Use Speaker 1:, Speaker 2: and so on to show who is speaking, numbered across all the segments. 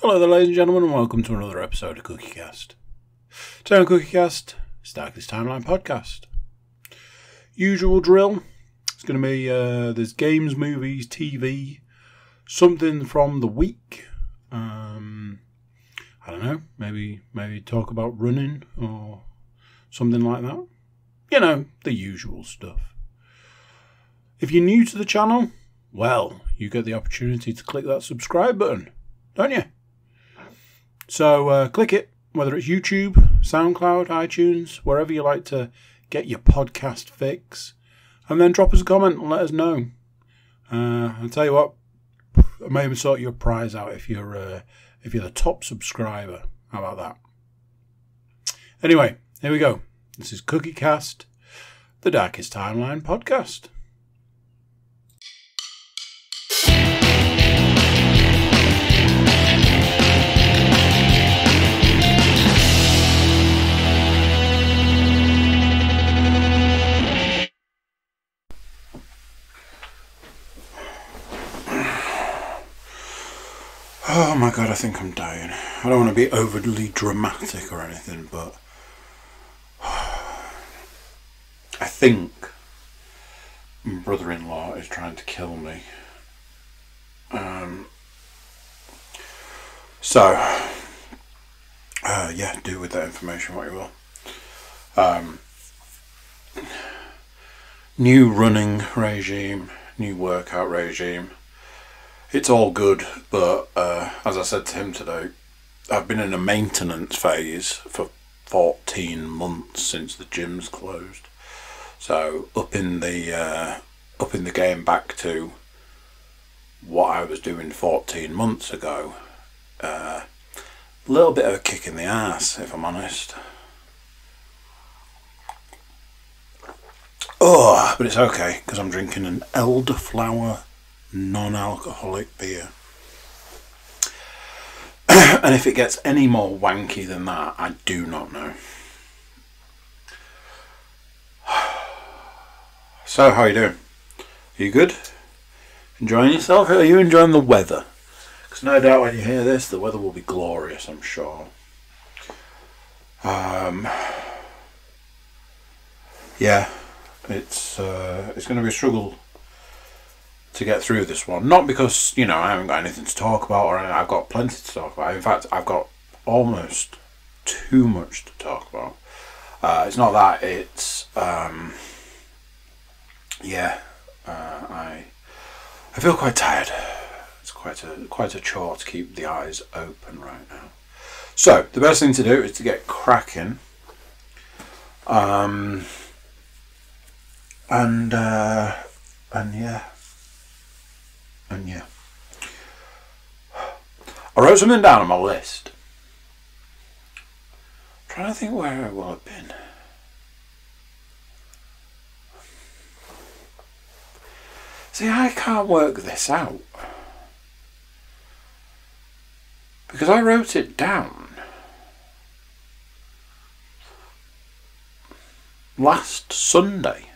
Speaker 1: Hello there, ladies and gentlemen, and welcome to another episode of CookieCast. Today on CookieCast, it's Darkest Timeline podcast. Usual drill. It's going to be there's games, movies, TV, something from the week. I don't know, maybe talk about running or something like that. You know, the usual stuff. If you're new to the channel, well, you get the opportunity to click that subscribe button, don't you? So click it, whether it's YouTube, SoundCloud, iTunes, wherever you like to get your podcast fix, and then drop us a comment and let us know. I'll tell you what, I may even sort your prize out if you're the top subscriber. How about that? Anyway, here we go. This is CookieCast, the Darkest Timeline podcast. Oh my god, I think I'm dying. I don't want to be overly dramatic or anything, but I think my brother-in-law is trying to kill me. Yeah, do with that information what you will. New running regime, new workout regime. It's all good, but as I said to him today, I've been in a maintenance phase for 14 months since the gym's closed. So up in the game back to what I was doing 14 months ago. A little bit of a kick in the ass, if I'm honest. Oh, but it's okay because I'm drinking an elderflower non-alcoholic beer. And if it gets any more wanky than that, I do not know. So, how are you doing? Are you good? Enjoying yourself? Are you enjoying the weather? Because no doubt when you hear this, the weather will be glorious, I'm sure. Yeah, it's going to be a struggle to get through this one. Not because, you know, I haven't got anything to talk about or anything. I've got plenty to talk about. In fact, I've got almost too much to talk about. It's not that, it's I feel quite tired. It's quite a chore to keep the eyes open right now. So the best thing to do is to get cracking. And yeah. I wrote something down on my list. I'm trying to think where it will have been. See, I can't work this out. Because I wrote it down last Sunday.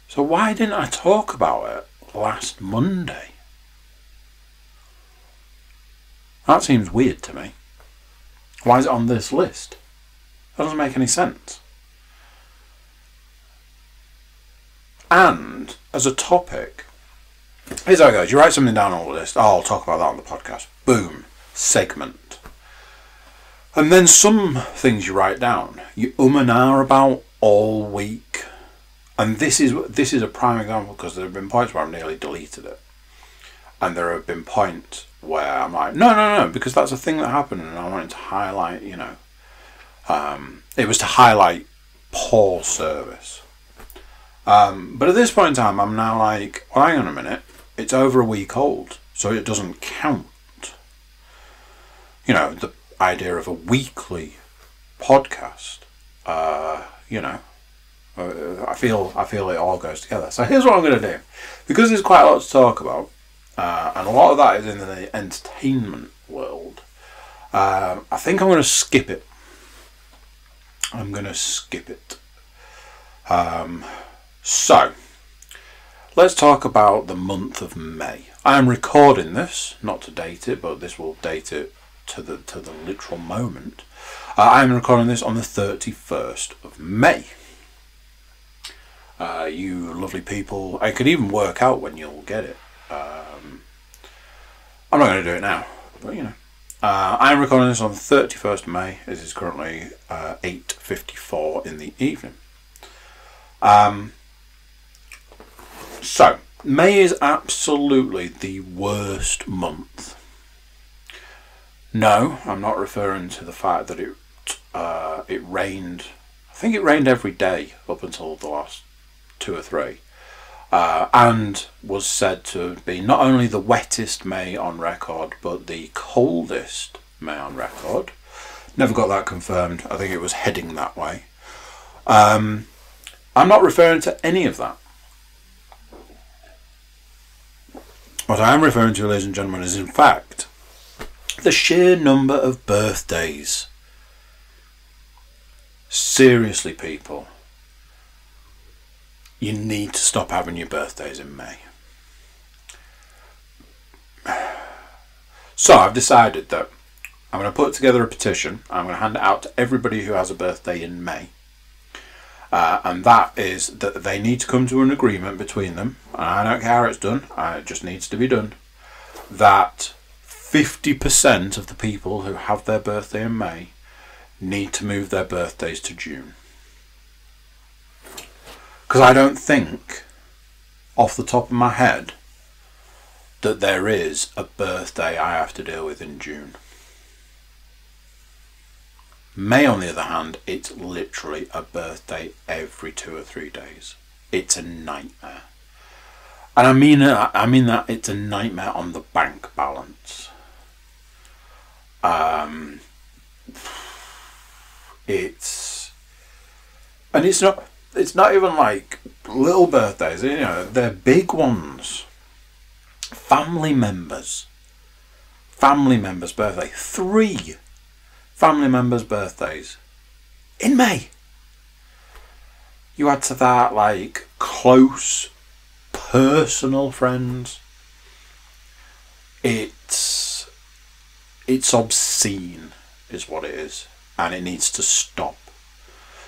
Speaker 1: So why didn't I talk about it last Monday? That seems weird to me. Why is it on this list? That doesn't make any sense. And as a topic, here's how it goes. You write something down on the list. Oh, I'll talk about that on the podcast. Boom. Segment. And then some things you write down, you and ah about all week. And this is a prime example because there have been points where I've nearly deleted it. And there have been points where I'm like, no, because that's a thing that happened and I wanted to highlight, you know. It was to highlight poor service. But at this point in time, I'm now like, well, hang on a minute. It's over a week old, so it doesn't count. You know, the idea of a weekly podcast, you know. I feel it all goes together. So here's what I'm going to do. Because there's quite a lot to talk about, and a lot of that is in the entertainment world, I think I'm going to skip it. So, let's talk about the month of May. I am recording this, not to date it, but this will date it to the literal moment. I am recording this on the 31st of May. You lovely people, I could even work out when you'll get it. I'm not going to do it now, but you know. I am recording this on the 31st of May. It is currently 8:54 in the evening. So, May is absolutely the worst month. No, I'm not referring to the fact that it rained. I think it rained every day up until the last 2 or 3. And was said to be not only the wettest May on record, but the coldest May on record. Never got that confirmed. I think it was heading that way. I'm not referring to any of that. What I am referring to, ladies and gentlemen, is in fact the sheer number of birthdays. Seriously, people. You need to stop having your birthdays in May. So I've decided that I'm going to put together a petition. I'm going to hand it out to everybody who has a birthday in May. And that is that they need to come to an agreement between them. And I don't care how it's done. It just needs to be done. That 50% of the people who have their birthday in May need to move their birthdays to June. Because I don't think, off the top of my head, that there is a birthday I have to deal with in June. May, on the other hand, it's literally a birthday every 2 or 3 days. It's a nightmare. And I mean that it's a nightmare on the bank balance. It's not even like little birthdays, you know, they're big ones. Family members' birthday. 3 family members' birthdays in May. You add to that like close personal friends. It's obscene is what it is, and it needs to stop.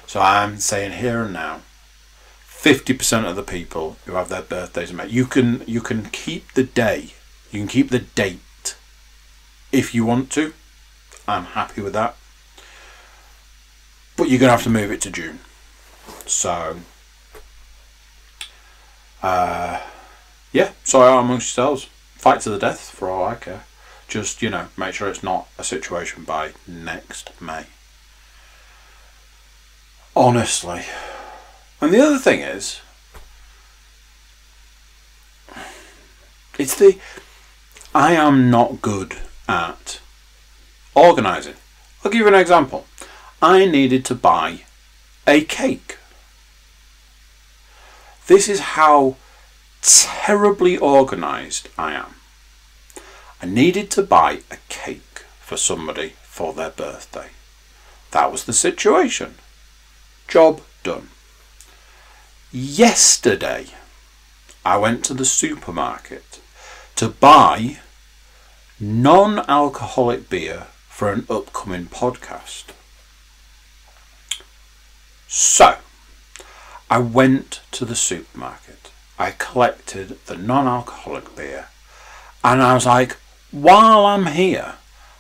Speaker 1: So I'm saying here and now, 50% of the people who have their birthdays in May, you can keep the day, you can keep the date if you want to. I'm happy with that. But you're going to have to move it to June. So, yeah, sorry amongst yourselves. Fight to the death for all I care. Just, you know, make sure it's not a situation by next May. Honestly. And the other thing is, I am not good at organising. I'll give you an example. I needed to buy a cake. This is how terribly organised I am. I needed to buy a cake for somebody for their birthday. That was the situation. Job done. Yesterday, I went to the supermarket to buy non-alcoholic beer for an upcoming podcast. So, I went to the supermarket. I collected the non-alcoholic beer, and I was like, while I'm here,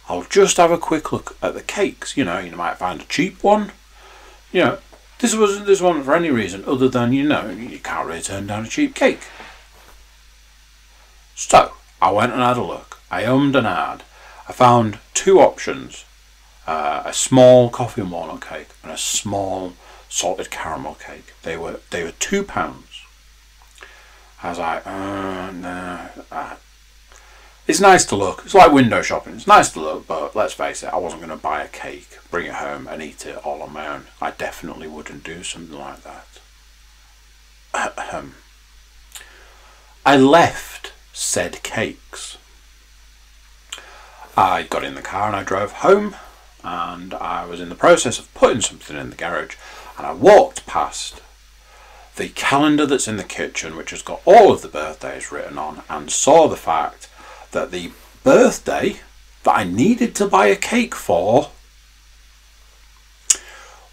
Speaker 1: I'll just have a quick look at the cakes. You know, you might find a cheap one. You know, this wasn't for any reason other than, you know, you can't really turn down a cheap cake. So, I went and had a look. I ummed and ahed. I found 2 options. A small coffee and walnut cake and a small salted caramel cake. They were £2. I was like, no. It's nice to look. It's like window shopping. It's nice to look, but let's face it, I wasn't going to buy a cake, bring it home and eat it all on my own. I definitely wouldn't do something like that. I left said cakes. I got in the car and I drove home, and I was in the process of putting something in the garage, and I walked past the calendar that's in the kitchen, which has got all of the birthdays written on, and saw the fact that the birthday that I needed to buy a cake for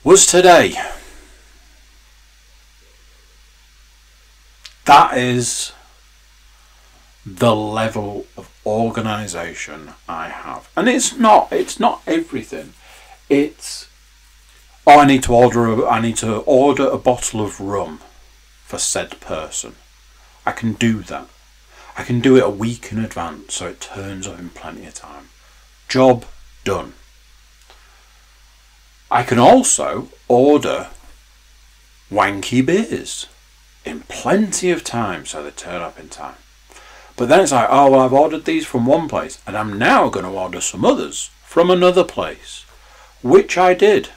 Speaker 1: was today. That is the level of organisation I have. And it's not everything. It's, oh, I need to order a bottle of rum for said person. I can do that. I can do it a week in advance so it turns up in plenty of time. Job done. I can also order wanky beers in plenty of time so they turn up in time. But then it's like, oh, well, I've ordered these from one place and I'm now going to order some others from another place, which I did.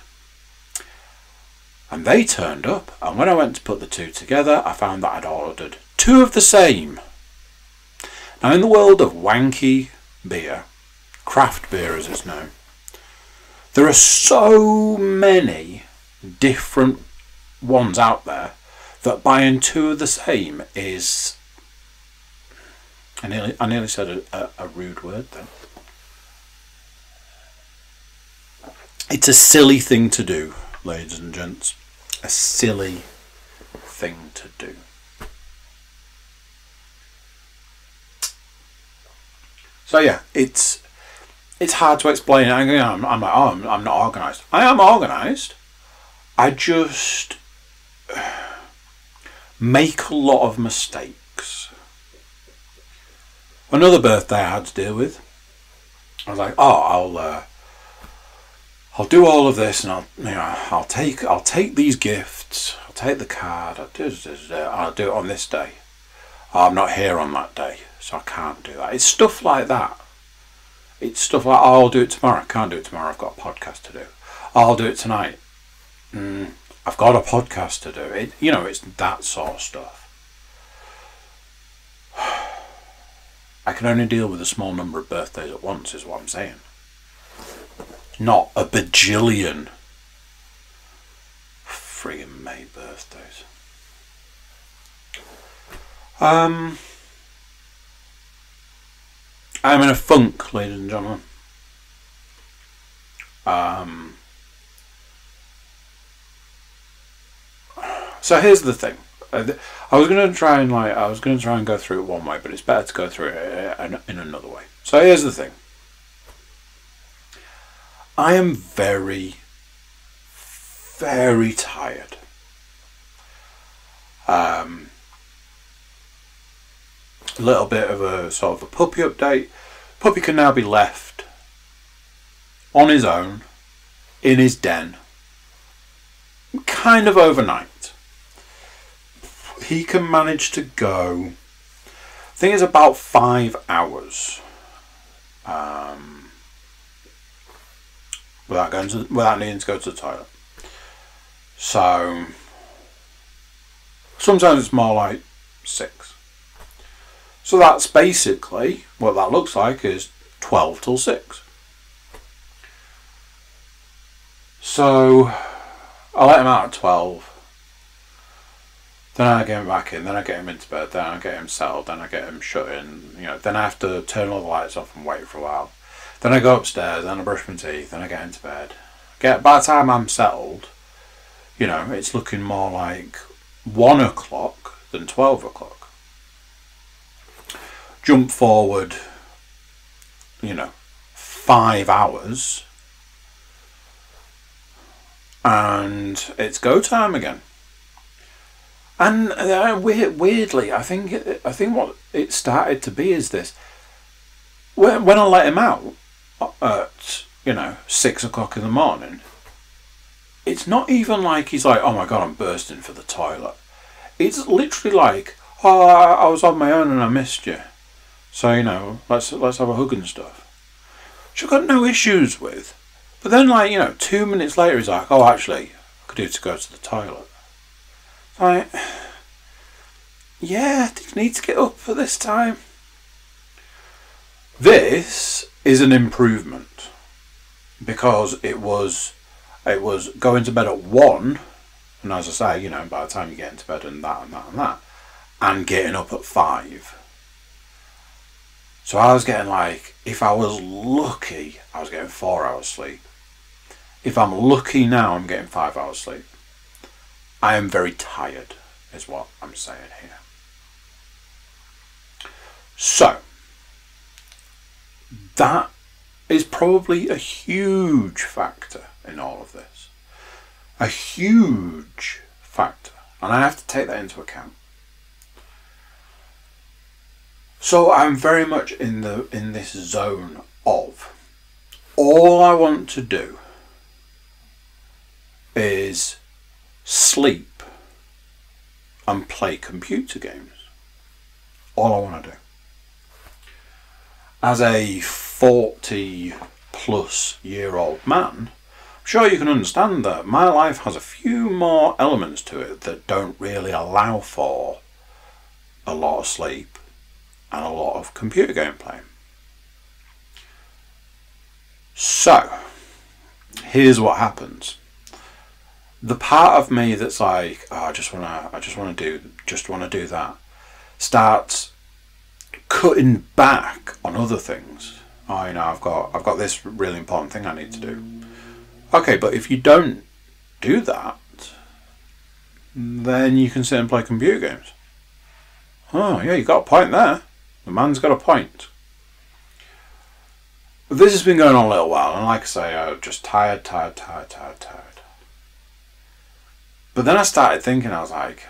Speaker 1: And they turned up, and when I went to put the two together, I found that I'd ordered two of the same. Now, in the world of wanky beer, craft beer as it's known, there are so many different ones out there that buying two of the same is... I nearly said a rude word then. It's a silly thing to do, ladies and gents. A silly thing to do. So yeah, it's hard to explain. I'm like, oh, I'm not organised. I am organised. I just make a lot of mistakes. Another birthday I had to deal with. I was like, oh, I'll do all of this, and I'll take these gifts. I'll take the card. I'll do it on this day. Oh, I'm not here on that day, so I can't do that. It's stuff like that. It's stuff like, oh, I'll do it tomorrow. I can't do it tomorrow. I've got a podcast to do. I'll do it tonight. I've got a podcast to do. It's that sort of stuff. I can only deal with a small number of birthdays at once, is what I'm saying. Not a bajillion friggin' May birthdays. I'm in a funk, ladies and gentlemen. So here's the thing. I was going to try and go through it one way, but it's better to go through it in another way. So here's the thing. I am very, very tired. A little bit of a sort of a puppy update. Puppy can now be left on his own in his den, kind of overnight. He can manage to go, I think it's about 5 hours, without needing to go to the toilet. So sometimes it's more like 6. So that's basically what that looks like, is 12 till 6. So I let him out at 12. Then I get him back in, then I get him into bed, then I get him settled, then I get him shut in, then I have to turn all the lights off and wait for a while. Then I go upstairs, then I brush my teeth, then I get into bed. By the time I'm settled, it's looking more like 1 o'clock than 12 o'clock. Jump forward, 5 hours, and it's go time again. And weirdly, I think what it started to be is this. When I let him out at 6 o'clock in the morning, it's not even like he's like, oh my god, I'm bursting for the toilet. It's literally like, oh, I was on my own and I missed you, so let's have a hug and stuff. Which I've got no issues with. But then 2 minutes later, he's like, oh, actually, I could do to go to the toilet. Like, yeah, did you need to get up for this time? This is an improvement, because it was going to bed at 1 And as I say, you know, by the time you get into bed and that and that and that, and getting up at 5. So I was getting like, if I was lucky, I was getting 4 hours sleep. If I'm lucky now, I'm getting 5 hours sleep. I am very tired, is what I'm saying here. So, that is probably a huge factor in all of this. A huge factor. And I have to take that into account. So I'm very much in this zone of all I want to do is sleep and play computer games. All I want to do. As a 40 plus year old man, I'm sure you can understand that my life has a few more elements to it that don't really allow for a lot of sleep and a lot of computer game playing. So, here's what happens. The part of me that's like, oh, I just want to do that, starts cutting back on other things. Oh, you know, I've got this really important thing I need to do. Okay, but if you don't do that, then you can sit and play computer games. Oh, yeah, you got a point there. The man's got a point. This has been going on a little while, and like I say, I'm just tired. But then I started thinking, I was like,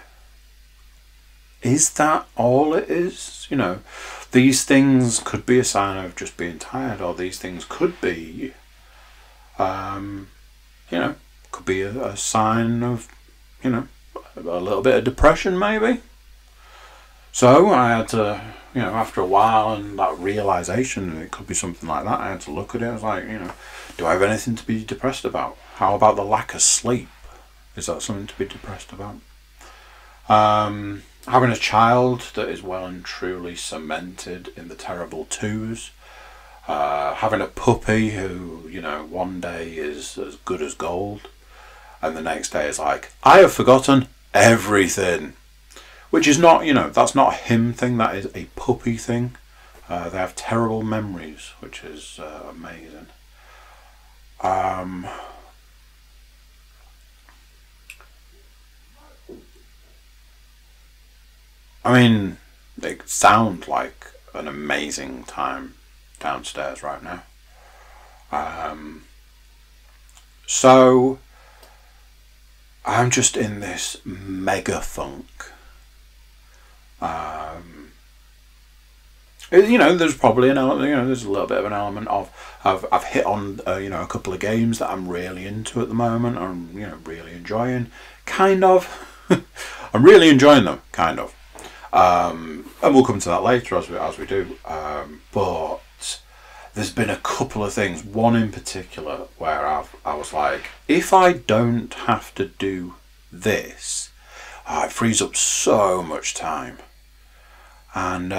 Speaker 1: is that all it is? You know, these things could be a sign of just being tired, or these things could be, you know, could be a sign of, you know, a little bit of depression maybe. So I had to, you know, after a while and that realisation, it could be something like that, I had to look at it. I was like, you know, do I have anything to be depressed about? How about the lack of sleep? Is that something to be depressed about? Having a child that is well and truly cemented in the terrible twos. Having a puppy who, you know, one day is as good as gold, and the next day is like, I have forgotten everything. Which is not, you know, that's not a him thing, that is a puppy thing. They have terrible memories, which is amazing. I mean, it sounds like an amazing time downstairs right now. So, I'm just in this mega funk. You know, there's probably an element, you know, there's a little bit of an element of I've hit on, you know, a couple of games that I'm really into at the moment. I'm, you know, really enjoying, kind of. I'm really enjoying them, kind of. And we'll come to that later as we do. But there's been a couple of things, one in particular, where I was like, if I don't have to do this, it frees up so much time. And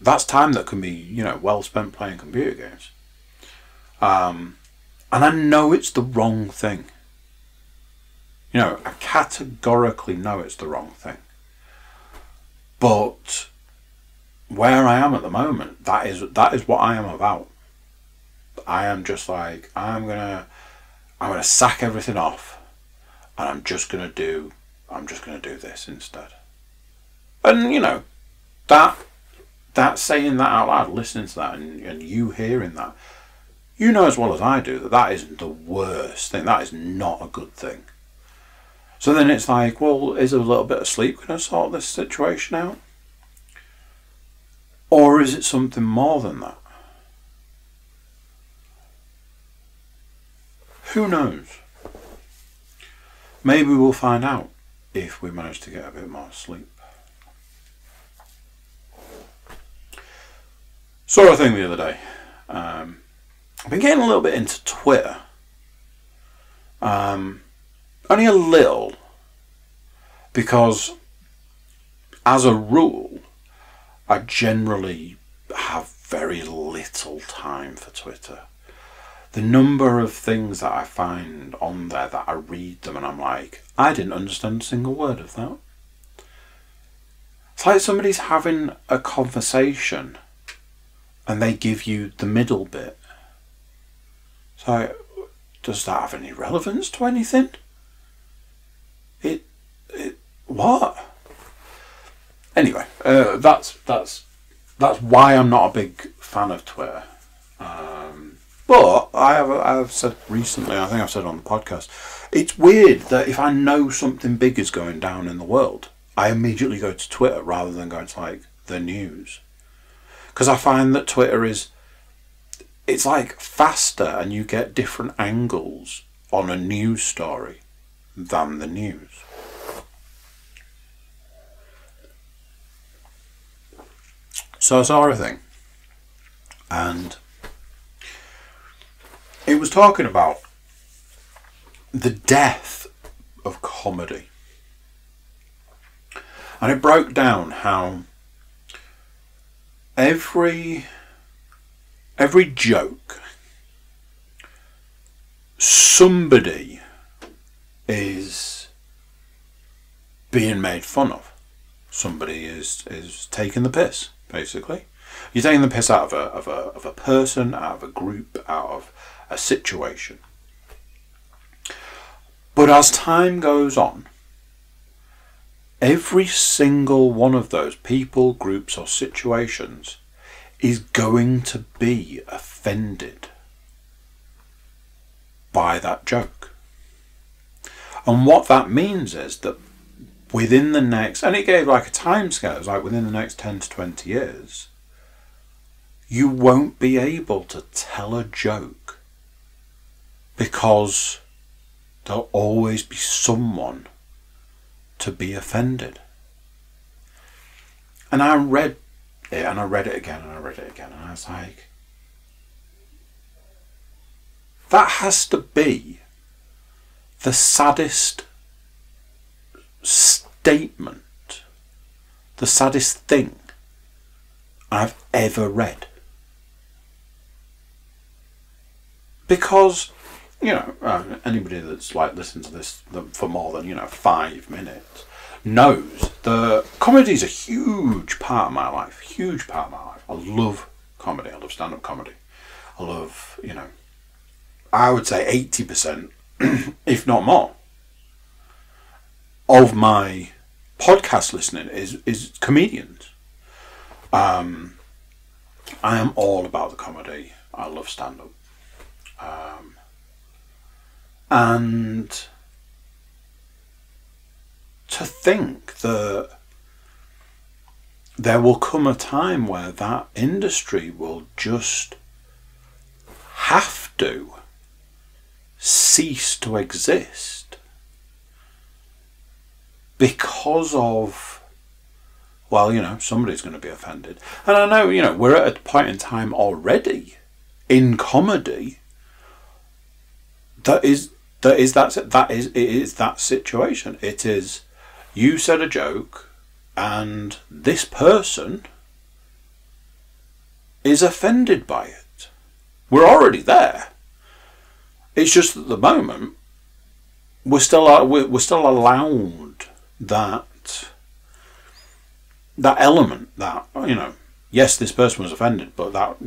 Speaker 1: that's time that can be, you know, well spent playing computer games. And I know it's the wrong thing. You know, I categorically know it's the wrong thing. But where I am at the moment, that is what I am about. I am just like, I'm gonna sack everything off, and I'm just gonna do this instead. And you know, that saying that out loud, listening to that, and you hearing that, you know as well as I do that isn't the worst thing. That is not a good thing. So then it's like, well, is a little bit of sleep going to sort this situation out? Or is it something more than that? Who knows? Maybe we'll find out if we manage to get a bit more sleep. Saw a thing the other day. I've been getting a little bit into Twitter. Only a little. Because, as a rule, I generally have very little time for Twitter. The number of things that I find on there that I read them and I'm like, I didn't understand a single word of that. It's like somebody's having a conversation and they give you the middle bit. So, does that have any relevance to anything? What? Anyway, that's why I'm not a big fan of Twitter. But I've said recently, I think I've said on the podcast, it's weird that if I know something big is going down in the world, I immediately go to Twitter rather than going to like the news. Because I find that Twitter it's like faster and you get different angles on a news story than the news. So I saw a thing, and it was talking about the death of comedy. And it broke down how every joke, somebody is being made fun of. Somebody is taking the piss, basically. You're taking the piss out of a person, out of a group, out of a situation. But as time goes on, every single one of those people, groups or situations is going to be offended by that joke. And what that means is that within the next, and it gave like a time scale, it was like within the next 10 to 20 years, you won't be able to tell a joke because there'll always be someone to be offended. And I read it, and I read it again, and I read it again, and I was like, that has to be the saddest statement, the saddest thing I've ever read. Because, anybody that's like listened to this for more than 5 minutes knows that comedy is a huge part of my life. Huge part of my life. I love comedy. I love stand-up comedy. I love, I would say 80%, if not more, of my podcast listening is comedians. I am all about the comedy. I love stand-up. And to think that there will come a time where that industry will just have to cease to exist because of, somebody's going to be offended. And I know, we're at a point in time already in comedy it is that situation. It is, you said a joke and this person is offended by it. We're already there. It's just at the moment we're still allowed that element that, yes, this person was offended, but that,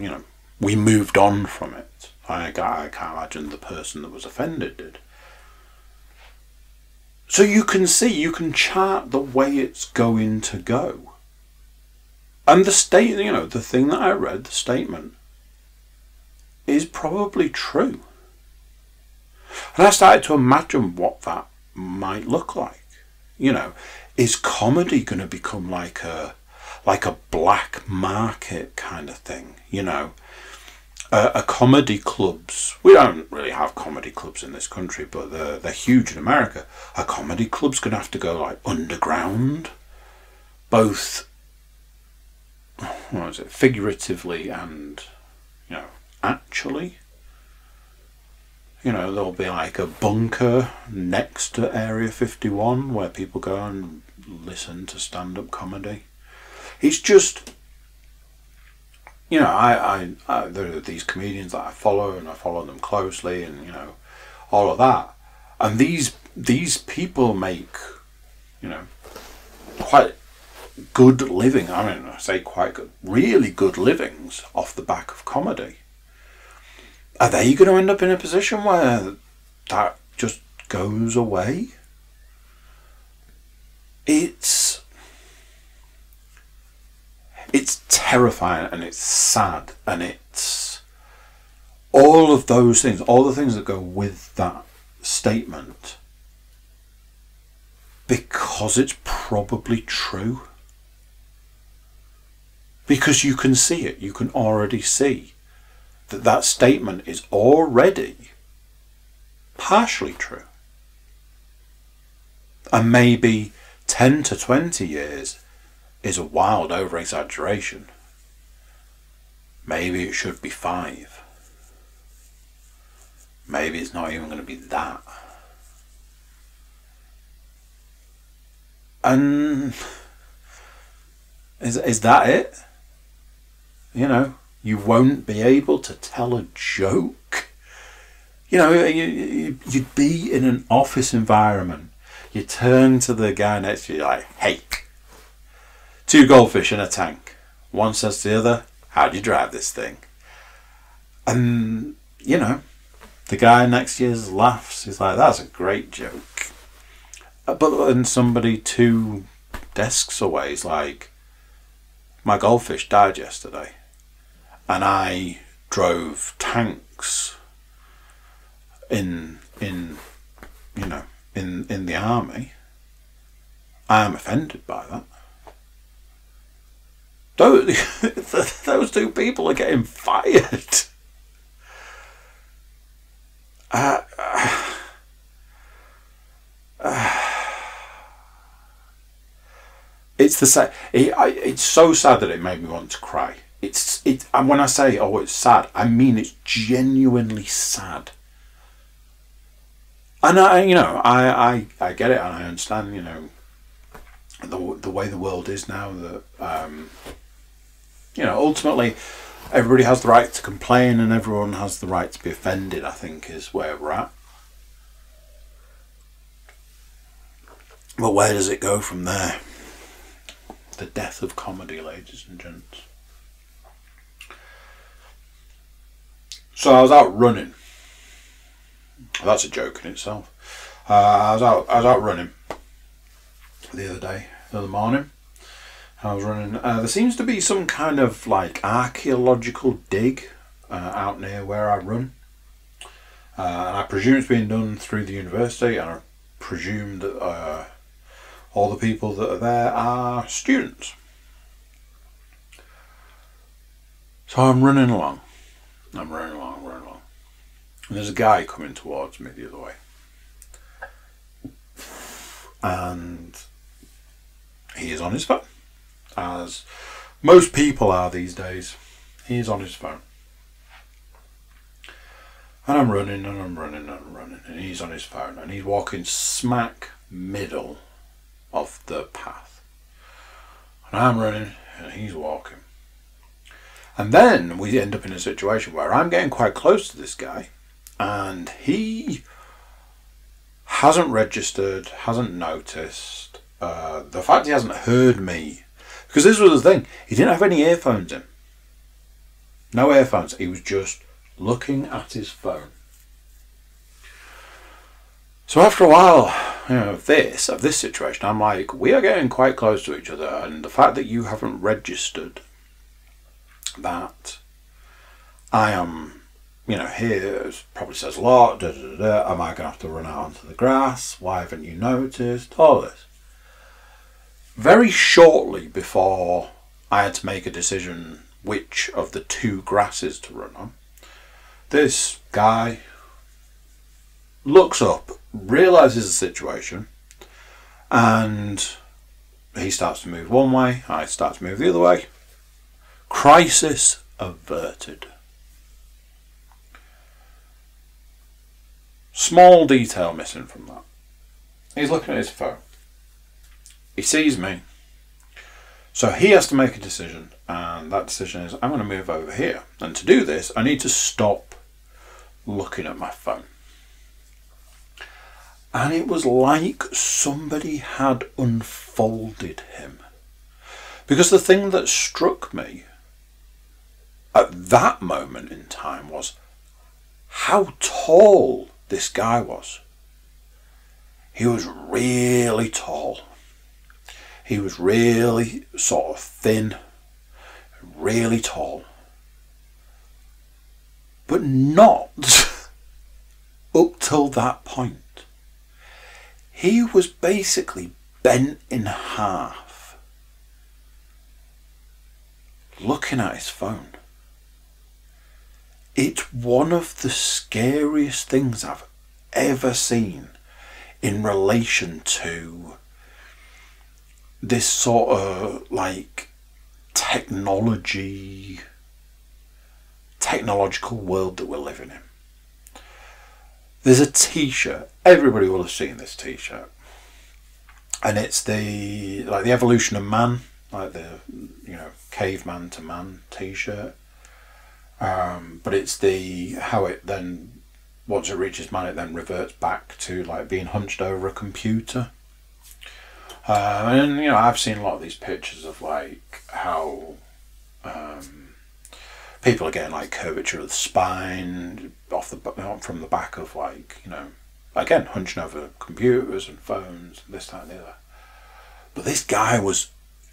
Speaker 1: we moved on from it. I can't imagine the person that was offended did. So you can chart the way it's going to go. And the thing that I read, the statement, is probably true. And I started to imagine what that might look like. Is comedy going to become like a black market kind of thing? A comedy clubs. We don't really have comedy clubs in this country, but they're huge in America. A comedy club's going to have to go like underground, both figuratively and actually. There'll be like a bunker next to Area 51 where people go and listen to stand-up comedy. It's just, you know, I there are these comedians that I follow, and I follow them closely, and you know, all of that. And these people make, you know, quite good living. I mean, I say quite good, really good livings off the back of comedy. Are they going to end up in a position where that just goes away? It's terrifying, and it's sad, and it's all of those things, all the things that go with that statement, because it's probably true. Because you can see it, you can already see that that statement is already partially true. And maybe 10 to 20 years is a wild over-exaggeration. Maybe it should be 5. Maybe it's not even going to be that. And is that it? You know, you won't be able to tell a joke. You know, you'd be in an office environment. You turn to the guy next to you like, hey, 2 goldfish in a tank. One says to the other, how do you drive this thing? And, you know, the guy next to you laughs. He's like, that's a great joke. But then somebody 2 desks away is like, my goldfish died yesterday, and I drove tanks in the army. I am offended by that. Those 2 people are getting fired. It's the sad. It's so sad that it made me want to cry. And when I say, oh, it's sad, I mean it's genuinely sad. And I get it, and I understand, you know, the way the world is now. That you know, ultimately, everybody has the right to complain, and everyone has the right to be offended, I think, is where we're at. But where does it go from there? The death of comedy, ladies and gents. So I was out running. That's a joke in itself. I was out running the other morning. I was running. There seems to be some kind of like archaeological dig out near where I run. And I presume it's being done through the university, and I presume that all the people that are there are students. So I'm running along. I'm running along. And there's a guy coming towards me the other way. And he is on his phone. As most people are these days. He is on his phone. And I'm running. And he's on his phone. And he's walking smack middle of the path. And I'm running and he's walking. And then we end up in a situation where I'm getting quite close to this guy, and he hasn't registered, hasn't noticed. The fact he hasn't heard me, because this was the thing, he didn't have any earphones in. No earphones. He was just looking at his phone. So after a while, you know, of this situation, I'm like, we are getting quite close to each other, and the fact that you haven't registered that I am, you know, here probably says a lot. Am I going to have to run out onto the grass? Why haven't you noticed? All this. Very shortly before I had to make a decision which of the 2 grasses to run on, this guy looks up, realises the situation, and he starts to move one way, I start to move the other way. Crisis averted. Small detail missing from that. He's looking at his phone. He sees me. So he has to make a decision. And that decision is, I'm going to move over here. And to do this, I need to stop looking at my phone. And it was like somebody had unfolded him. Because the thing that struck me at that moment in time was how tall this guy was. He was really tall. He was really sort of thin, really tall. But not up till that point. He was basically bent in half, looking at his phone. It's one of the scariest things I've ever seen in relation to this sort of like technological world that we're living in. There's a t-shirt, everybody will have seen this t-shirt, and it's the evolution of man, like the caveman to man t-shirt, but it's how it then, once it reaches man, it then reverts back to like being hunched over a computer. And I've seen a lot of these pictures of like how people are getting like curvature of the spine from the back of like, again, hunching over computers and phones, this, that and the other. But this guy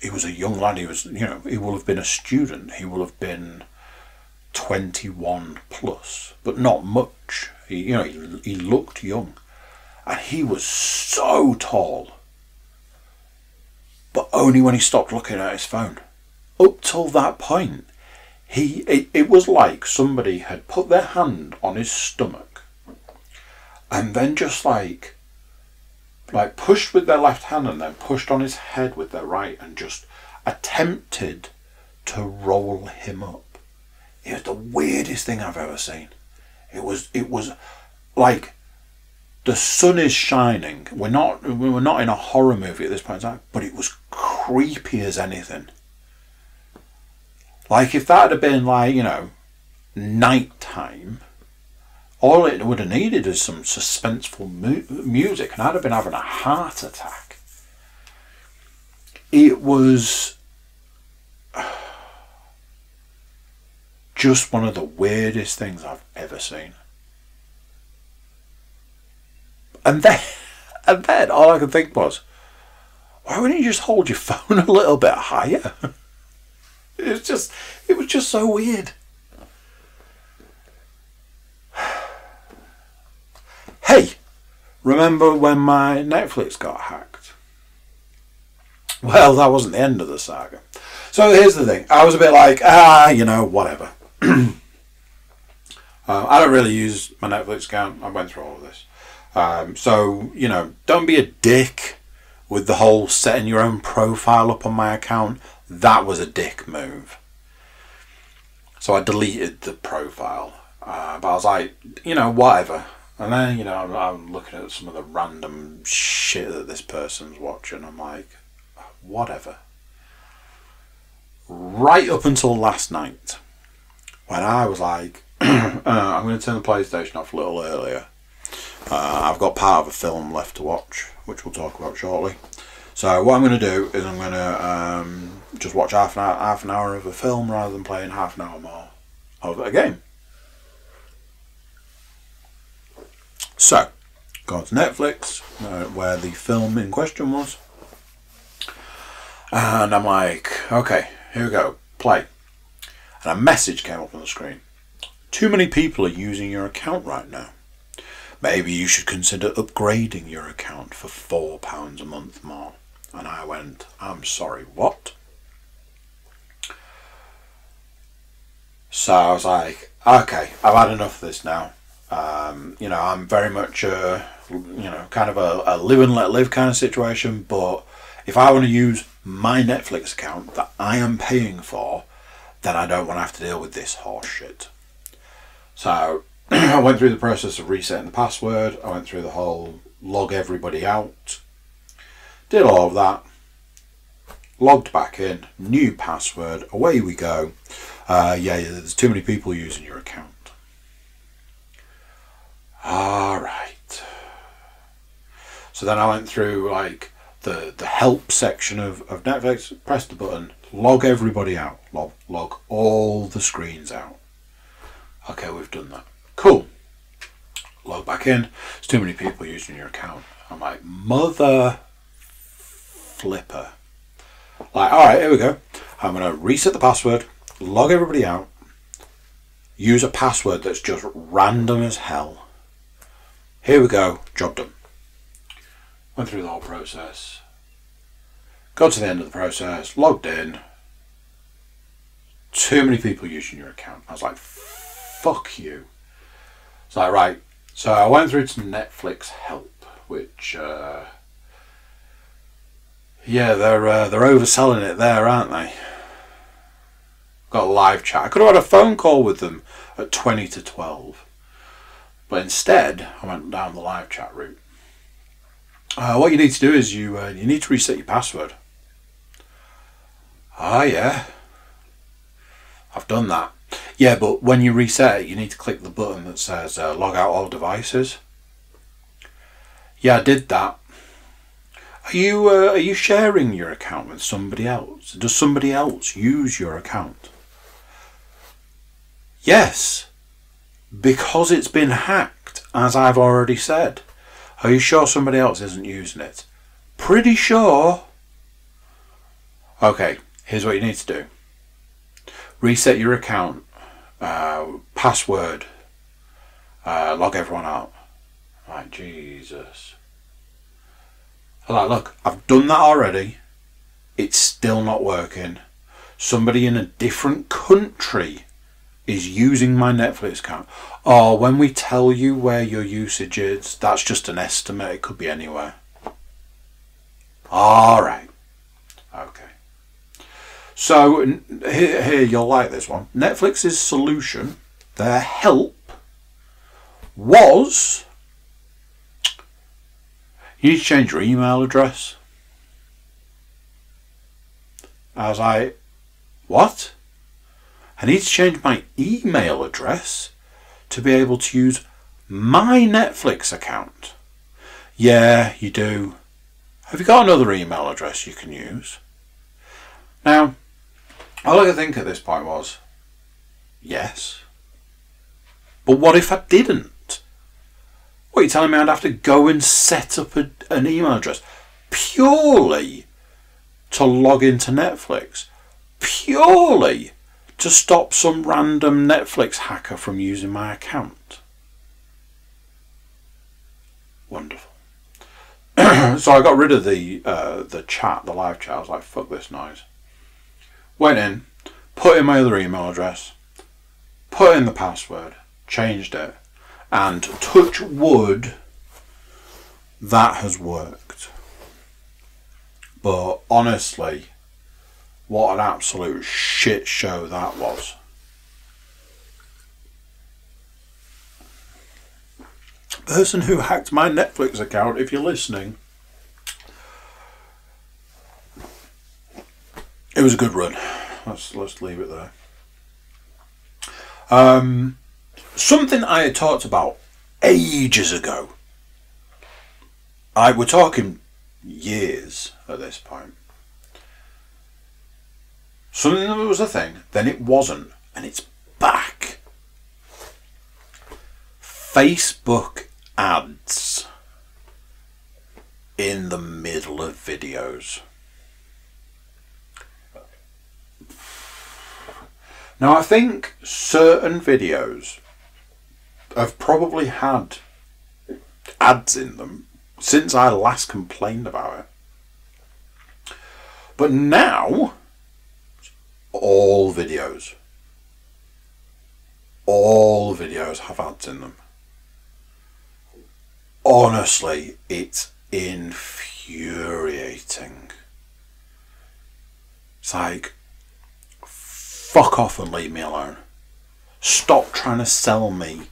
Speaker 1: he was a young lad. He was, he will have been a student. He will have been 21 plus, but not much. He looked young, and he was so tall. But only when he stopped looking at his phone. Up till that point, it was like somebody had put their hand on his stomach and then just like pushed with their left hand and then pushed on his head with their right and just attempted to roll him up. It was the weirdest thing I've ever seen. It was like the sun is shining. We're not in a horror movie at this point in time, but it was creepy as anything. Like if that had been like, night time, all it would have needed is some suspenseful music, and I'd have been having a heart attack. It was just one of the weirdest things I've ever seen. And then all I could think was, why wouldn't you just hold your phone a little bit higher? It was just so weird. Hey, remember when my Netflix got hacked? Well, that wasn't the end of the saga. So here's the thing. I was a bit like, whatever. I don't really use my Netflix account. I went through all of this. So, don't be a dick with the whole setting your own profile up on my account. That was a dick move. So I deleted the profile. But I was like, whatever. And then, I'm looking at some of the random shit that this person's watching. I'm like, whatever. Right up until last night, when I was like, I'm going to turn the PlayStation off a little earlier. I've got part of a film left to watch, which we'll talk about shortly. So what I'm going to do is I'm going to just watch half an hour of a film rather than playing half an hour more of a game. So, got to Netflix, where the film in question was. And I'm like, okay, here we go, play. And a message came up on the screen. Too many people are using your account right now. Maybe you should consider upgrading your account for £4 a month more. And I went, I'm sorry, what? So I was like, okay, I've had enough of this now. I'm very much kind of a live and let live kind of situation, but if I want to use my Netflix account that I am paying for, then I don't want to have to deal with this horse shit. So I went through the process of resetting the password. I went through the whole log everybody out. Did all of that. logged back in, new password, away we go. Yeah, there's too many people using your account. Alright. So then I went through like the help section of Netflix, pressed the button, log everybody out, log all the screens out. Okay, we've done that. Cool. Log back in. There's too many people using your account. I'm like, mother flipper. Like, alright, here we go. I'm going to reset the password, log everybody out, use a password that's just random as hell. Here we go, job done. Went through the whole process. Got to the end of the process, logged in. Too many people using your account. I was like, fuck you. It's like, right. So I went through to Netflix help, which, yeah, they're overselling it there, aren't they? Got a live chat. I could have had a phone call with them at 20 to 12. But instead, I went down the live chat route. What you need to do is you need to reset your password. Ah, yeah. I've done that. Yeah, but when you reset it, you need to click the button that says log out all devices. Yeah, I did that. Are you sharing your account with somebody else? Does somebody else use your account? Yes, because it's been hacked, as I've already said. Are you sure somebody else isn't using it? Pretty sure. Okay, here's what you need to do. Reset your account, password, log everyone out. Like, Jesus. Like, look, I've done that already. It's still not working. Somebody in a different country is using my Netflix account. Oh, when we tell you where your usage is, that's just an estimate. It could be anywhere. Alright. Okay. So, here, you'll like this one. Netflix's solution, their help, was you need to change your email address. I was like, what? I need to change my email address to be able to use my Netflix account. Yeah, you do. Have you got another email address you can use? Now, all I could think at this point was, yes. But what if I didn't? What, are you telling me I'd have to go and set up an email address purely to log into Netflix? Purely to stop some random Netflix hacker from using my account? Wonderful. So I got rid of the chat, the live chat. I was like, fuck this noise. Went in, put in my other email address, put in the password, changed it, and touch wood, that has worked. But honestly, what an absolute shit show that was. Person who hacked my Netflix account, if you're listening, it was a good run. Let's leave it there. Something I had talked about ages ago. We're talking years at this point. Something that was a thing, then it wasn't, and it's back. Facebook ads in the middle of videos. Now, I think certain videos have probably had ads in them since I last complained about it. But now, all videos have ads in them. Honestly, it's infuriating. It's like, fuck off and leave me alone. Stop trying to sell me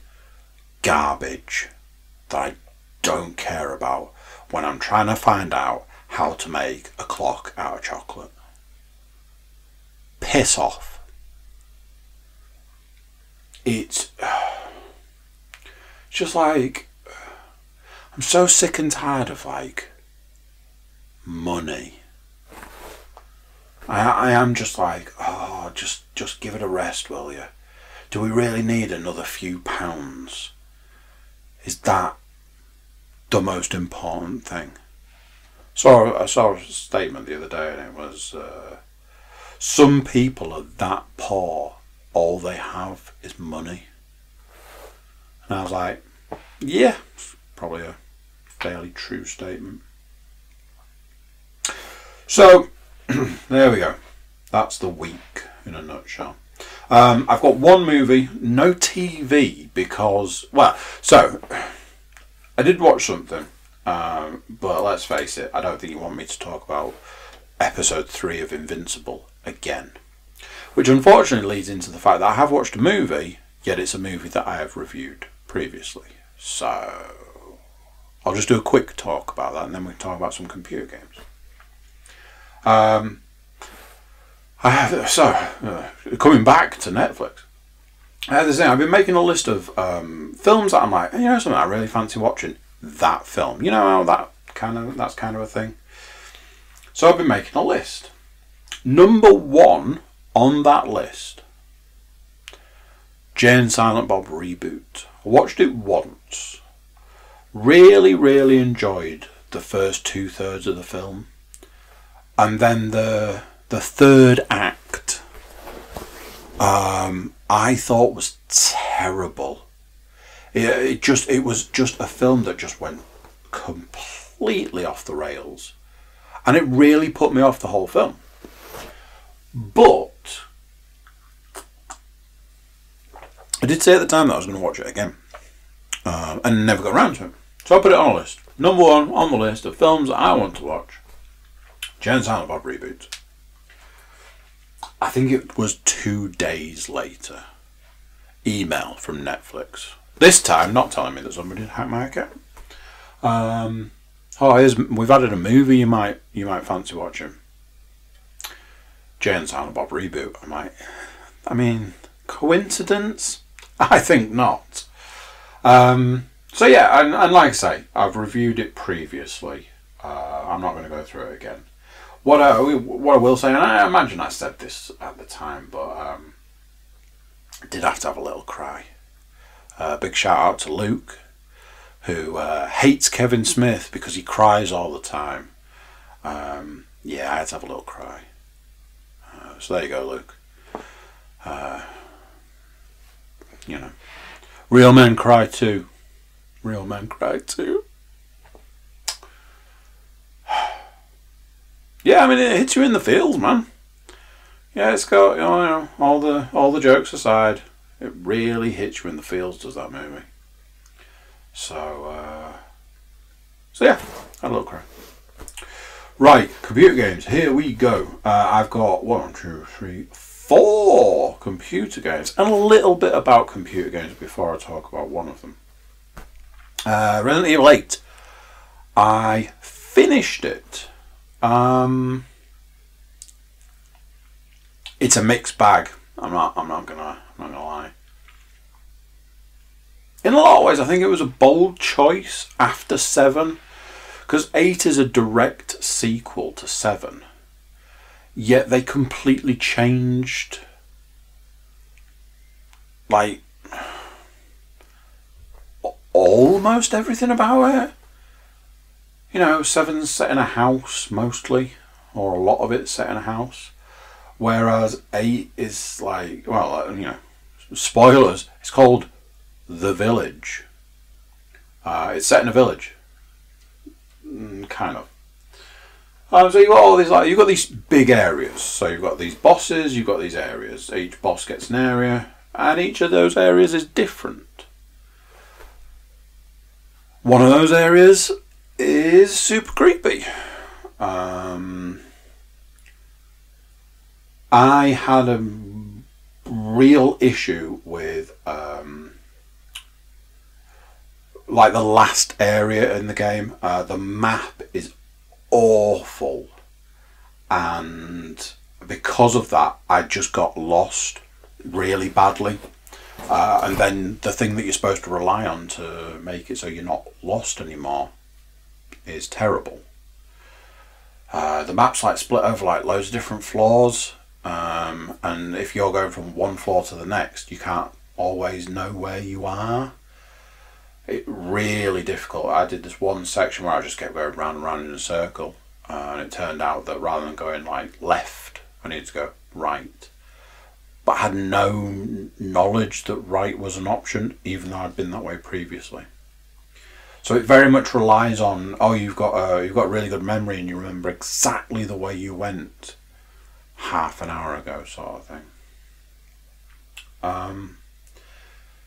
Speaker 1: garbage that I don't care about when I'm trying to find out how to make a clock out of chocolate. piss off. It's just like, I'm so sick and tired of like money. I am just like, oh, just give it a rest, will you? Do we really need another few pounds? Is that the most important thing? So I saw a statement the other day, and it was, some people are that poor, all they have is money. And I was like, yeah, it's probably a fairly true statement. So, there we go. That's the week in a nutshell. I've got one movie, no TV, because, well, so, I did watch something, but let's face it, I don't think you want me to talk about episode 3 of Invincible again. Which unfortunately leads into the fact that I have watched a movie, yet it's a movie that I have reviewed previously. So, I'll just do a quick talk about that, and then we can talk about some computer games. Coming back to Netflix, I have this thing. I've been making a list of films that I'm like, you know, something I really fancy watching. That film, you know how that's kind of a thing. So I've been making a list. Number 1 on that list, Jay and Silent Bob reboot. I watched it once. Really, really enjoyed the first 2/3 of the film, and then the third act, I thought was terrible. It was just a film that just went completely off the rails, and it really put me off the whole film. But I did say at the time that I was going to watch it again, and never got around to it. So I put it on a list. Number 1 on the list of films that I want to watch, Jay and Silent Bob reboot. I think it was 2 days later, email from Netflix. This time, not telling me that somebody had hacked my account. We've added a movie you might fancy watching. Jay and Silent Bob reboot. I'm like, I mean, coincidence? I think not. So yeah, and like I say, I've reviewed it previously. I'm not going to go through it again. What I will say, and I imagine I said this at the time, but I did have to have a little cry. Big shout out to Luke, who hates Kevin Smith because he cries all the time. Yeah, I had to have a little cry. So there you go, Luke. You know, real men cry too. Real men cry too. Yeah, I mean, it hits you in the feels, man. Yeah, it's got, you know, all the jokes aside, it really hits you in the feels, does that movie? So yeah, had a little cry. Right, computer games. Here we go. I've got 1, 2, 3, 4 computer games, and a little bit about computer games before I talk about one of them. Resident Evil 8. I finished it. It's a mixed bag. I'm not gonna lie. In a lot of ways, I think it was a bold choice after 7, because 8 is a direct sequel to 7. Yet they completely changed, like, almost everything about it. You know, 7's set in a house mostly, or a lot of it's set in a house, whereas 8 is like, well, you know, spoilers, it's called The Village. It's set in a village, kind of. So you've got all these, like, you've got these big areas. So you've got these bosses, you've got these areas. Each boss gets an area, and each of those areas is different. One of those areas is super creepy. I had a real issue with like the last area in the game. The map is awful, and because of that, I just got lost really badly. And then the thing that you're supposed to rely on to make it so you're not lost anymore is terrible. The map's like split over like loads of different floors, and if you're going from one floor to the next, you can't always know where you are. It's really difficult. I did this one section where I just kept going round and round in a circle, and it turned out that rather than going like left, I needed to go right. But I had no knowledge that right was an option, even though I'd been that way previously. So it very much relies on, oh, you've got really good memory and you remember exactly the way you went half an hour ago, sort of thing.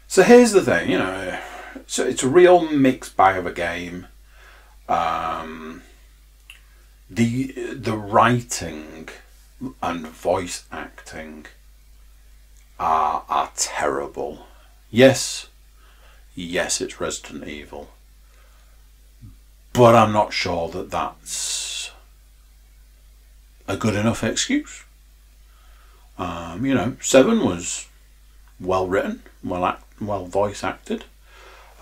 Speaker 1: So here's the thing, you know, so it's a real mixed bag of a game. The writing and voice acting are terrible. Yes, it's Resident Evil, but I'm not sure that that's a good enough excuse. You know, 7 was well written, well voice acted.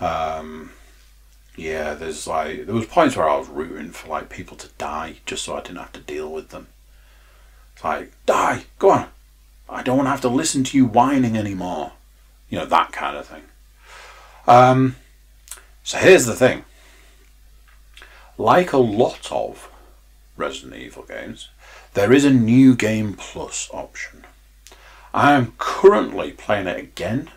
Speaker 1: Yeah, there was points where I was rooting for like people to die just so I didn't have to deal with them. It's like, die, go on. I don't want to have to listen to you whining anymore. You know, that kind of thing. So here's the thing. Like a lot of Resident Evil games, there is a new game plus option. I am currently playing it again.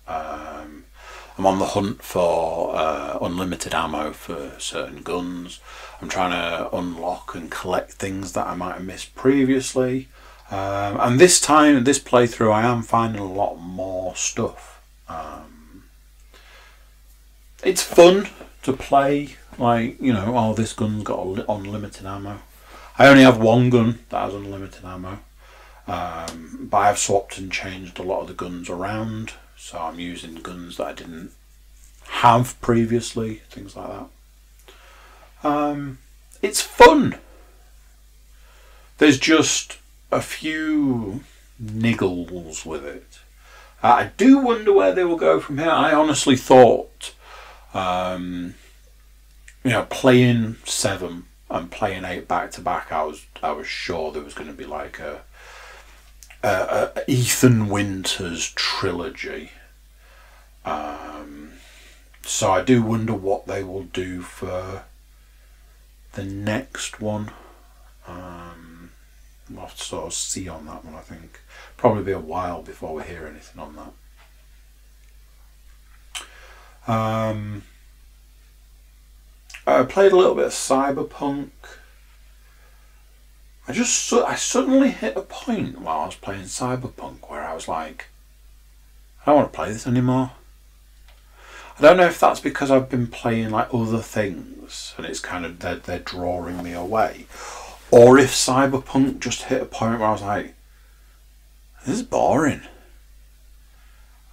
Speaker 1: I'm on the hunt for unlimited ammo for certain guns. I'm trying to unlock and collect things that I might have missed previously. And this time, this playthrough, I am finding a lot more stuff. It's fun to play, like, you know, oh, this gun's got unlimited ammo. I only have one gun that has unlimited ammo. But I've swapped and changed a lot of the guns around. So I'm using guns that I didn't have previously, things like that. It's fun. There's just a few niggles with it. I do wonder where they will go from here. I honestly thought, you know, playing 7 and playing 8 back to back, I was sure there was going to be like a Ethan Winters trilogy. So I do wonder what they will do for the next one. We'll have to sort of see on that one, I think. Probably be a while before we hear anything on that. I played a little bit of Cyberpunk. I suddenly hit a point while I was playing Cyberpunk where I was like, I don't want to play this anymore. I don't know if that's because I've been playing like other things and it's kind of they're drawing me away, or if Cyberpunk just hit a point where I was like, this is boring.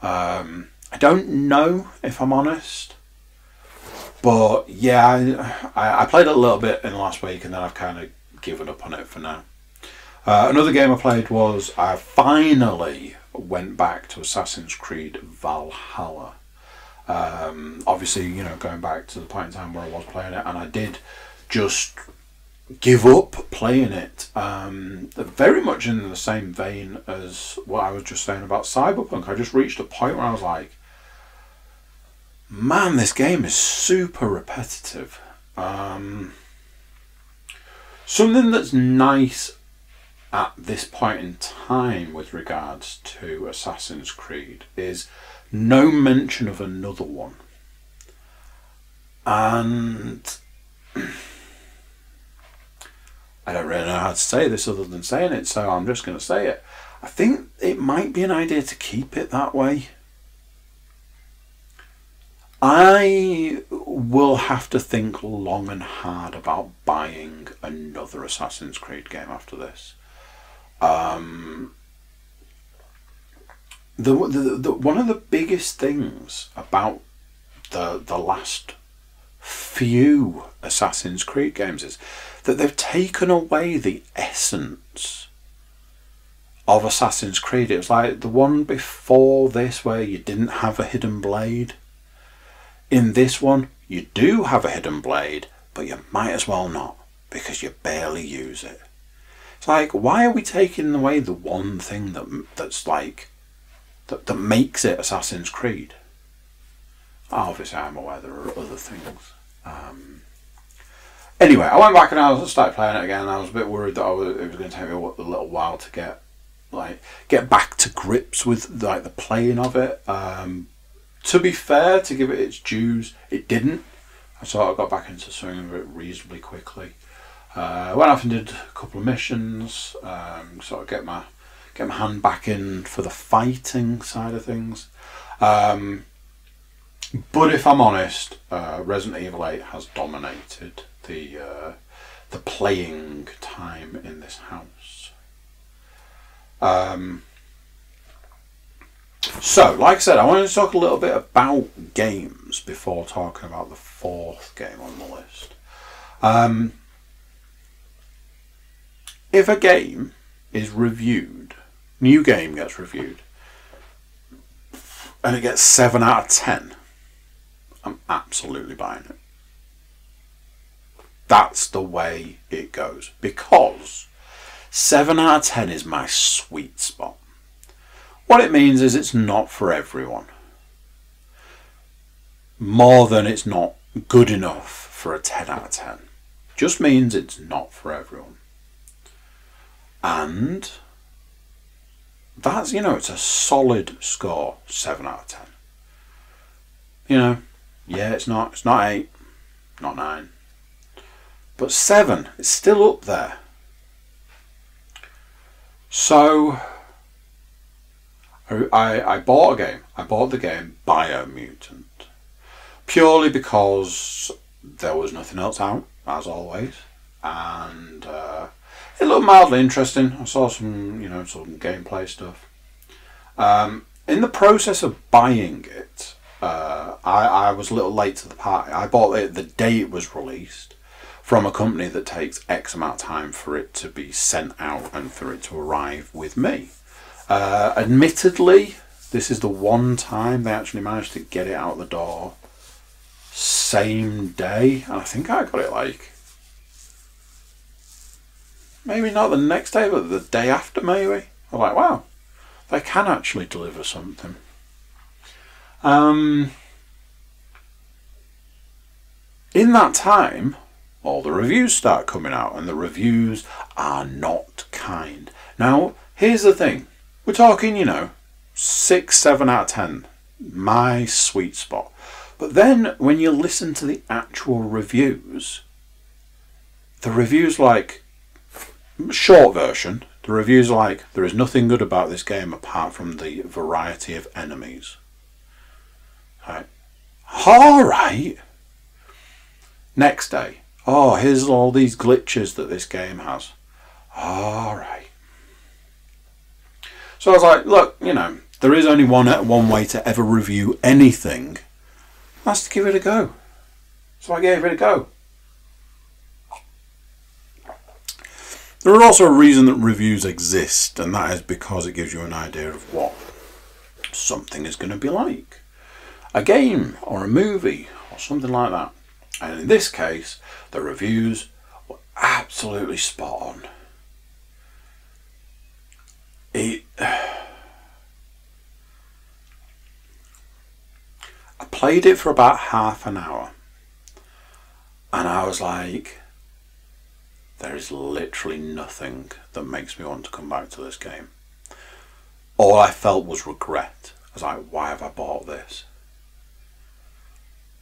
Speaker 1: I don't know, if I'm honest, but yeah, I played it a little bit in the last week and then I've kind of given up on it for now. Another game I played was I finally went back to Assassin's Creed Valhalla. Obviously, you know, going back to the point in time where I was playing it, and I did just give up playing it. Very much in the same vein as what I was just saying about Cyberpunk. I just reached a point where I was like, man, this game is super repetitive. Something that's nice at this point in time with regards to Assassin's Creed is no mention of another one. And I don't really know how to say this other than saying it, so I'm just going to say it. I think it might be an idea to keep it that way. I will have to think long and hard about buying another Assassin's Creed game after this. One of the biggest things about the last few Assassin's Creed games is that they've taken away the essence of Assassin's Creed. It was like the one before this where you didn't have a hidden blade. In this one, you do have a hidden blade, but you might as well not, because you barely use it. It's like, why are we taking away the one thing that's like that makes it Assassin's Creed? Obviously, I'm aware there are other things. Anyway, I went back and I started playing it again. I was a bit worried that it was going to take me a little while to get back to grips with like the playing of it. To be fair, to give it its dues, it didn't. I sort of got back into swing of it reasonably quickly. Went off and did a couple of missions. Sort of get my hand back in for the fighting side of things. But if I'm honest, Resident Evil 8 has dominated the playing time in this house. So, like I said, I wanted to talk a little bit about games before talking about the fourth game on the list. If a game is reviewed, new game gets reviewed, and it gets 7 out of 10, I'm absolutely buying it. That's the way it goes, because 7 out of 10 is my sweet spot. What it means is it's not for everyone. More than it's not good enough for a 10 out of 10. Just means it's not for everyone. And that's, it's a solid score, 7 out of 10. Yeah, it's not 8, not 9. But 7, it's still up there. So I bought a game. I bought the game Biomutant. Purely because there was nothing else out, as always. And it looked mildly interesting. I saw some, some gameplay stuff. In the process of buying it, I was a little late to the party. I bought it the day it was released from a company that takes X amount of time for it to be sent out and for it to arrive with me. Admittedly, this is the one time they actually managed to get it out the door same day. And I think I got it maybe not the next day, but the day after maybe. I'm like, wow, they can actually deliver something. In that time, all the reviews start coming out, and the reviews are not kind. Now, here's the thing. We're talking, 6, 7 out of 10. My sweet spot. But then, when you listen to the actual reviews, the reviews short version, the reviews there is nothing good about this game apart from the variety of enemies. Right. Alright. Next day. Oh, here's all these glitches that this game has. Alright. So I was like, look, there is only one way to ever review anything. That's to give it a go. So I gave it a go. There is also a reason that reviews exist, and that is because it gives you an idea of what something is going to be like. A game or a movie or something like that. And in this case, the reviews were absolutely spot on. I played it for about half an hour, and I was like, there is literally nothing that makes me want to come back to this game. All I felt was regret. I was like, why have I bought this?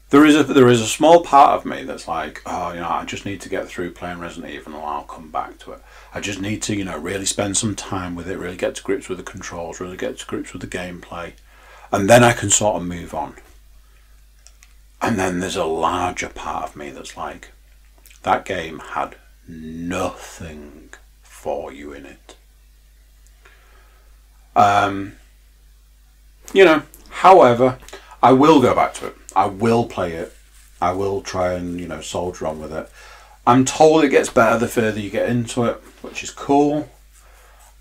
Speaker 1: There is a small part of me that's like, oh, I just need to get through playing Resident Evil and I'll come back to it. I just need to, really spend some time with it, really get to grips with the controls, really get to grips with the gameplay, and then I can sort of move on. And then there's a larger part of me that's like, that game had nothing for you in it. However, I will go back to it. I will play it. I will try and, soldier on with it. I'm told it gets better the further you get into it, which is cool.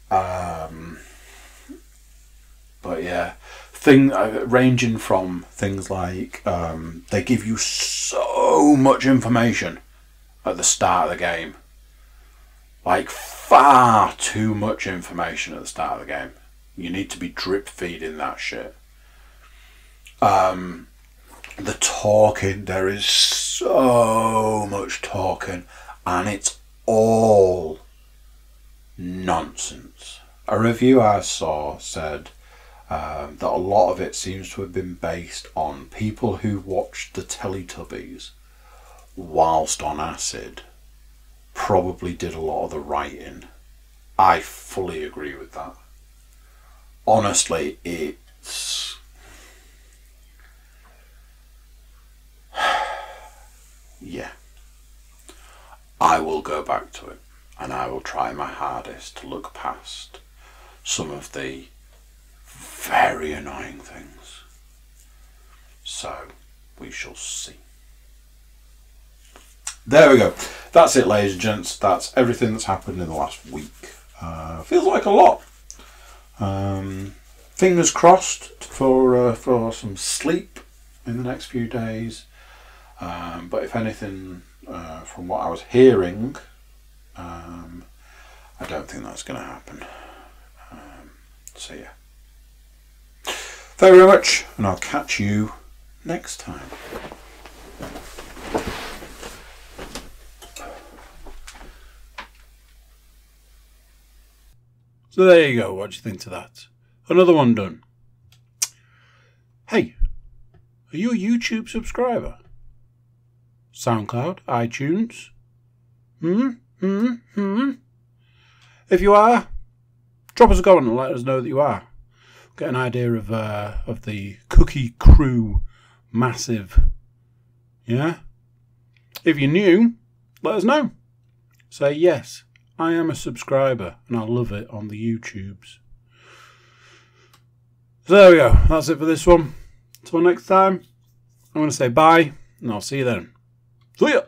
Speaker 1: But yeah, ranging from things like they give you so much information at the start of the game, like far too much information at the start of the game. You need to be drip feeding that shit. The talking, there is so much talking, and it's all nonsense. A review I saw said that a lot of it seems to have been based on people who watched the Teletubbies whilst on acid, probably did a lot of the writing. I fully agree with that. Honestly, it's... yeah. I will go back to it, and I will try my hardest to look past some of the very annoying things. So, we shall see. There we go. That's it, ladies and gents. That's everything that's happened in the last week. Feels like a lot. Fingers crossed for some sleep in the next few days. But if anything, from what I was hearing, I don't think that's going to happen. So yeah. Thank you very much, and I'll catch you next time. So there you go. What do you think to that? Another one done. Hey, are you a YouTube subscriber? SoundCloud? iTunes? If you are, drop us a comment and let us know that you are. Get an idea of the Cookie Crew massive. Yeah? If you're new, let us know. Say yes, I am a subscriber and I love it on the YouTubes. So there we go. That's it for this one. Until next time, I'm going to say bye and I'll see you then. See ya!